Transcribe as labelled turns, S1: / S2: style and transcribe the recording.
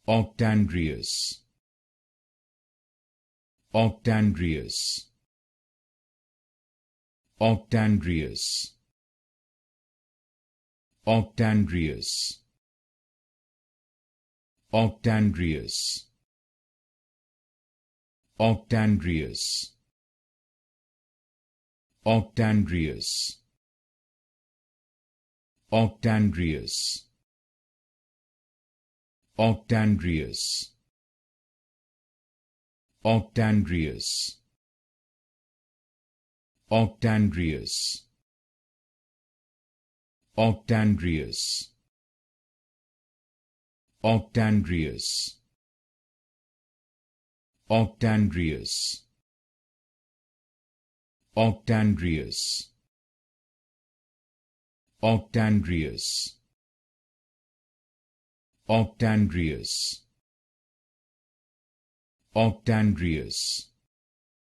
S1: Octandrious, Octandrious, Octandrious, Octandrious, Octandrious, Octandrious, Octandrious, Octandrious, Octandrious, Octandrious, Octandrious, Octandrious, Octandrious, Octandrious, Octandrious, Octandrious, Octandrious, Octandrious,